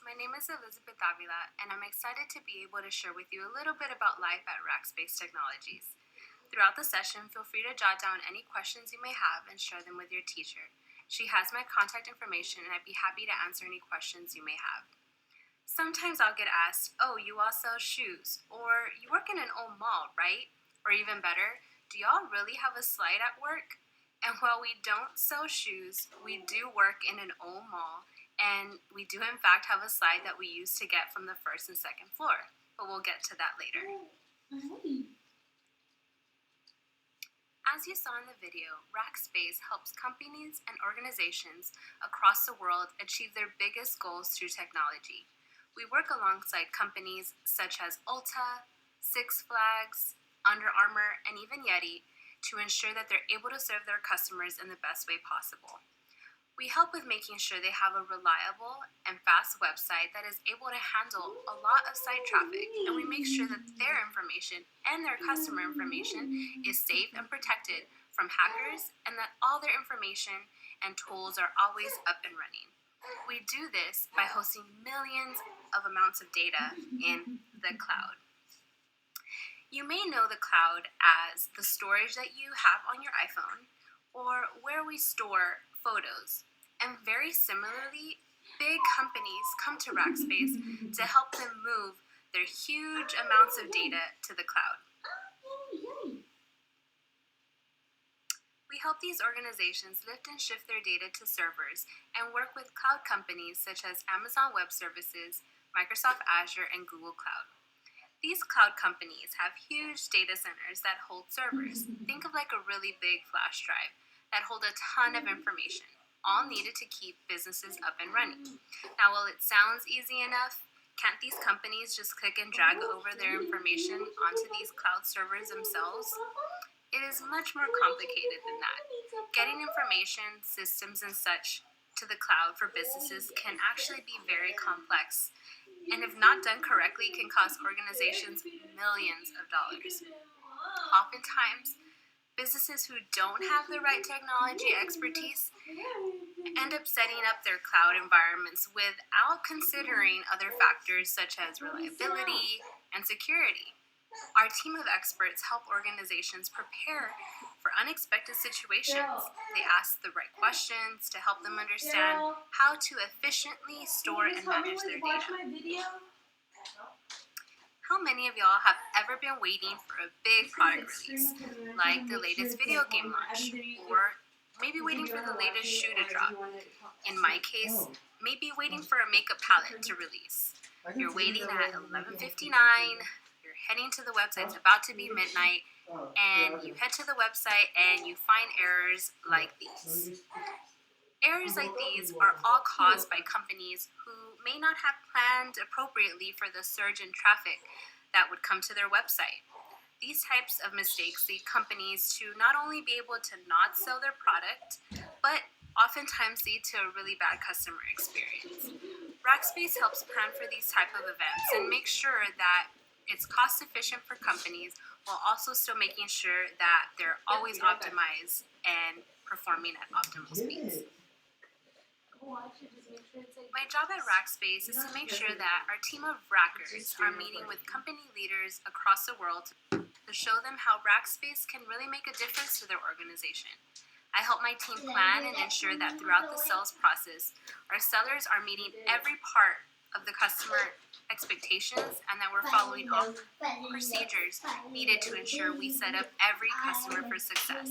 My name is Elizabeth Avila, and I'm excited to be able to share with you a little bit about life at Rackspace Technologies. Throughout the session, feel free to jot down any questions you may have and share them with your teacher. She has my contact information, and I'd be happy to answer any questions you may have. Sometimes I'll get asked, "Oh, you all sell shoes," or "You work in an old mall, right?" Or even better, "Do y'all really have a slide at work?" And while we don't sell shoes, we do work in an old mall, and we do in fact have a slide that we use to get from the first and second floor, but we'll get to that later. As you saw in the video, Rackspace helps companies and organizations across the world achieve their biggest goals through technology. We work alongside companies such as Ulta, Six Flags, Under Armour, and even Yeti to ensure that they're able to serve their customers in the best way possible. We help with making sure they have a reliable and fast website that is able to handle a lot of site traffic, and we make sure that their information and their customer information is safe and protected from hackers, and that all their information and tools are always up and running. We do this by hosting millions of amounts of data in the cloud. You may know the cloud as the storage that you have on your iPhone, or where we store photos. And very similarly, big companies come to Rackspace to help them move their huge amounts of data to the cloud. We help these organizations lift and shift their data to servers and work with cloud companies such as Amazon Web Services, Microsoft Azure, and Google Cloud. These cloud companies have huge data centers that hold servers. Think of like a really big flash drive that hold a ton of information, all needed to keep businesses up and running. Now, while it sounds easy enough, can't these companies just click and drag over their information onto these cloud servers themselves? It is much more complicated than that. Getting information, systems, and such to the cloud for businesses can actually be very complex, and if not done correctly, can cost organizations millions of dollars. Oftentimes, businesses who don't have the right technology expertise end up setting up their cloud environments without considering other factors such as reliability and security. Our team of experts help organizations prepare for unexpected situations. They ask the right questions to help them understand how to efficiently store and manage their data. How many of y'all have ever been waiting for a big product release, like the latest video game launch, or maybe waiting for the latest shoe to drop? In my case, maybe waiting for a makeup palette to release. You're waiting at 11:59, you're heading to the website, it's about to be midnight, and you head to the website and you find errors like these. Errors like these are all caused by companies who may not have planned appropriately for the surge in traffic that would come to their website. These types of mistakes lead companies to not only be able to not sell their product, but oftentimes lead to a really bad customer experience. Rackspace helps plan for these type of events and make sure that it's cost efficient for companies while also still making sure that they're always optimized and performing at optimal speeds. My job at Rackspace is to make sure that our team of Rackers are meeting with company leaders across the world to show them how Rackspace can really make a difference to their organization. I help my team plan and ensure that throughout the sales process, our sellers are meeting every part of the customer expectations and that we're following all procedures needed to ensure we set up every customer for success.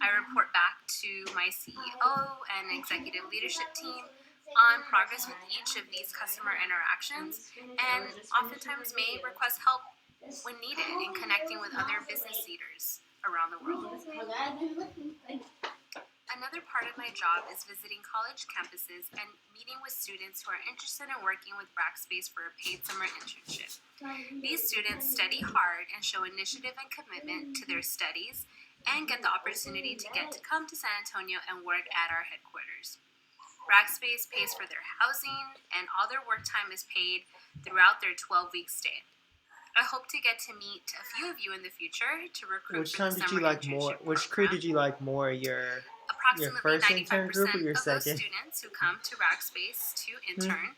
I report back to my CEO and executive leadership team on progress with each of these customer interactions, and oftentimes may request help when needed in connecting with other business leaders around the world. Another part of my job is visiting college campuses and meeting with students who are interested in working with Rackspace for a paid summer internship. These students study hard and show initiative and commitment to their studies and get the opportunity to come to San Antonio and work at our headquarters. Rackspace pays for their housing, and all their work time is paid throughout their 12-week stay. I hope to get to meet a few of you in the future to recruit Which for time the did summer you like internship more? Which crew program. did you like more? Your Approximately first intern 95% group or your of those second? students who come to Rackspace to intern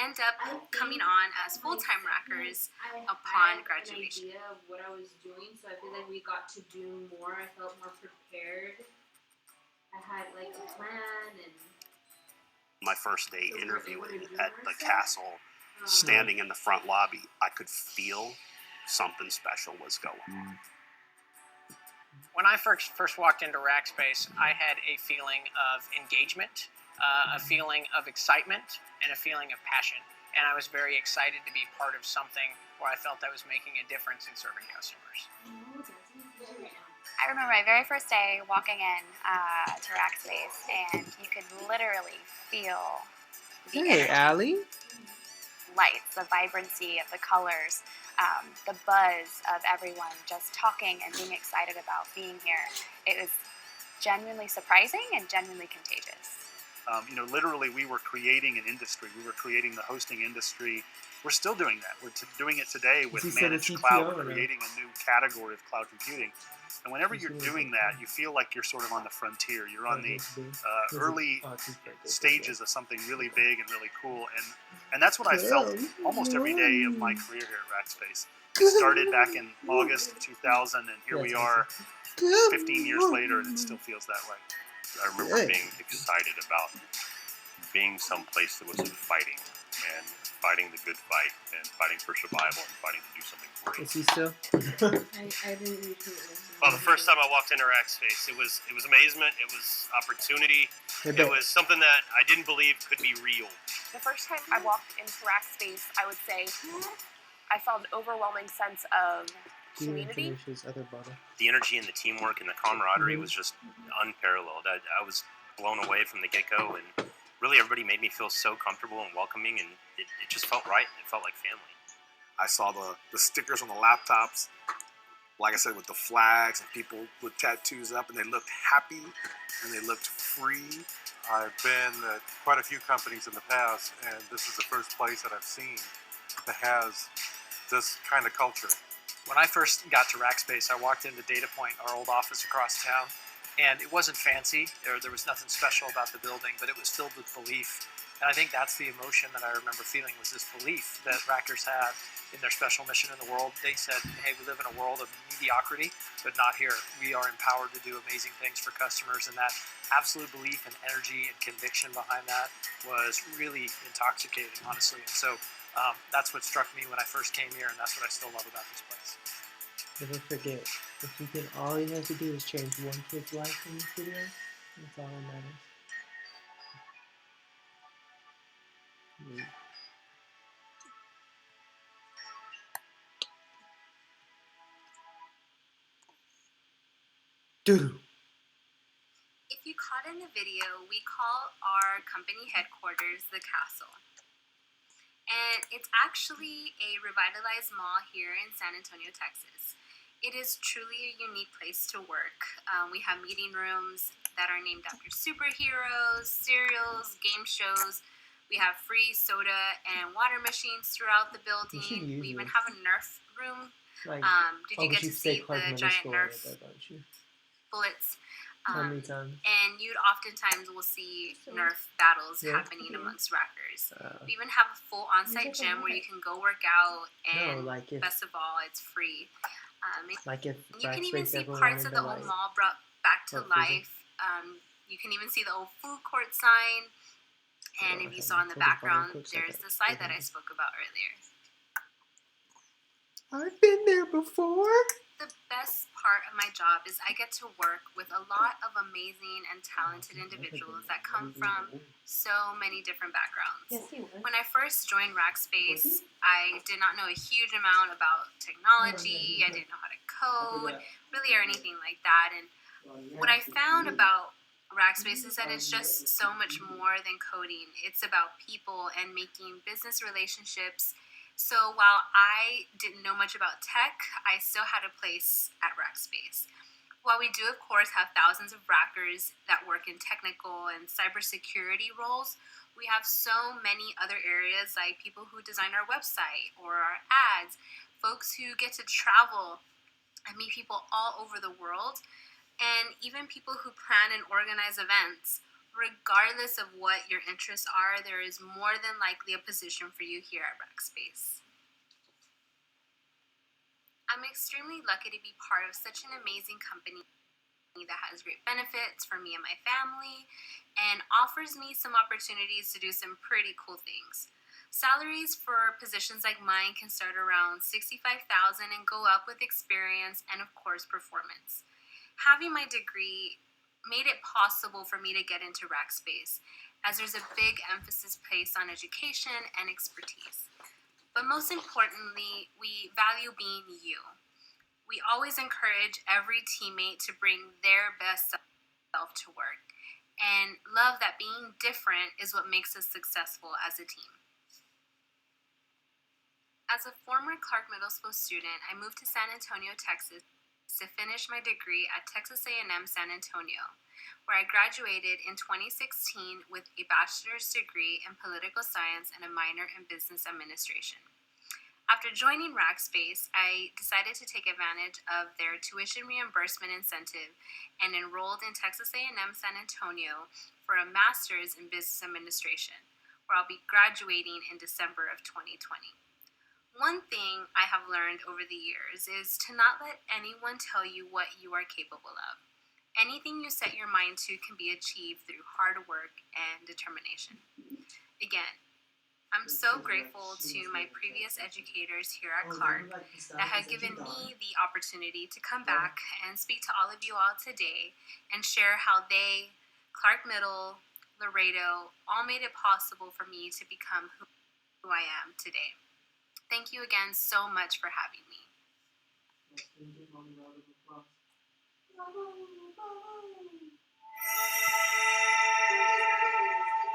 end up coming on as full-time Rackers upon graduation. I had an idea of what I was doing, so I feel like we got to do more. I felt more prepared. I had like a plan and my first day interviewing at the castle, standing in the front lobby, I could feel something special was going. When I first walked into Rackspace, I had a feeling of engagement, a feeling of excitement, and a feeling of passion. And I was very excited to be part of something where I felt I was making a difference in serving customers. I remember my very first day walking in to Rackspace, and you could literally feel the Allie. lights, the vibrancy of the colors, the buzz of everyone just talking and being excited about being here. It was genuinely surprising and genuinely contagious. Literally, we were creating an industry. We were creating the hosting industry. We're still doing that. We're doing it today with Managed Cloud. We're creating a new category of cloud computing. And whenever you're doing that, you feel like you're sort of on the frontier. You're on the early stages of something really big and really cool. And that's what I felt almost every day of my career here at Rackspace. It started back in August of 2000, and here we are 15 years later, and it still feels that way. I remember being excited about being someplace that wasn't fighting, and fighting the good fight, and fighting for survival, and fighting to do something great. Is he still? I didn't reach it. Well, the first time I walked into Rackspace, it was amazement, it was opportunity, it was something that I didn't believe could be real. The first time I walked into Rackspace, I would say I felt an overwhelming sense of community. The energy and the teamwork and the camaraderie was just unparalleled. I was blown away from the get-go, and really everybody made me feel so comfortable and welcoming, and it just felt right. It felt like family. I saw the stickers on the laptops, like I said, with the flags and people with tattoos up, and they looked happy and they looked free. I've been at quite a few companies in the past, and this is the first place that I've seen that has this kind of culture. When I first got to Rackspace, I walked into DataPoint, our old office across town, and it wasn't fancy. There was nothing special about the building, but it was filled with belief. And I think that's the emotion that I remember feeling, was this belief that Rackers had in their special mission in the world. They said, hey, we live in a world of mediocrity, but not here. We are empowered to do amazing things for customers, and that absolute belief and energy and conviction behind that was really intoxicating, honestly. And so that's what struck me when I first came here, and that's what I still love about this place. Never forget, if you can, all you have to do is change one kid's life in this video, that's all that matters. Doo-doo. If you caught in the video, we call our company headquarters the Castle. And it's actually a revitalized mall here in San Antonio, Texas. It is truly a unique place to work. We have meeting rooms that are named after superheroes, cereals, game shows. We have free soda and water machines throughout the building. We even have a Nerf room. Did you get to see the giant Nerf bullets? How many times? And you'd oftentimes will see Nerf battles happening amongst Rackers. We even have a full on-site gym where you can go work out, and best of all, it's free. You can even see parts of the old mall brought back to life. You can even see the old food court sign. And if you saw in the background, there's the slide that I spoke about earlier. I've been there before. The best part of my job is I get to work with a lot of amazing and talented individuals that come from so many different backgrounds. When I first joined Rackspace, I did not know a huge amount about technology. I didn't know how to code, really, or anything like that. And what I found about Rackspace is that it's just so much more than coding. It's about people and making business relationships. So while I didn't know much about tech, I still had a place at Rackspace. While we do, of course, have thousands of Rackers that work in technical and cybersecurity roles, we have so many other areas, like people who design our website or our ads, folks who get to travel and meet people all over the world, and even people who plan and organize events. regardless of what your interests are, there is more than likely a position for you here at Rackspace. I'm extremely lucky to be part of such an amazing company that has great benefits for me and my family and offers me some opportunities to do some pretty cool things. Salaries for positions like mine can start around $65,000 and go up with experience and, of course, performance. Having my degree made it possible for me to get into Rackspace, as there's a big emphasis placed on education and expertise. But most importantly, we value being you. We always encourage every teammate to bring their best self to work, and love that being different is what makes us successful as a team. As a former Clark Middle School student, I moved to San Antonio, Texas to finish my degree at Texas A&M San Antonio, where I graduated in 2016 with a bachelor's degree in political science and a minor in business administration. After joining Rackspace, I decided to take advantage of their tuition reimbursement incentive and enrolled in Texas A&M San Antonio for a master's in business administration, where I'll be graduating in December of 2020. One thing I have learned over the years is to not let anyone tell you what you are capable of. Anything you set your mind to can be achieved through hard work and determination. Again, I'm so grateful to my previous educators here at Clark that have given me the opportunity to come back and speak to all of you all today and share how they, Clark Middle, Laredo, all made it possible for me to become who I am today. Thank you again so much for having me.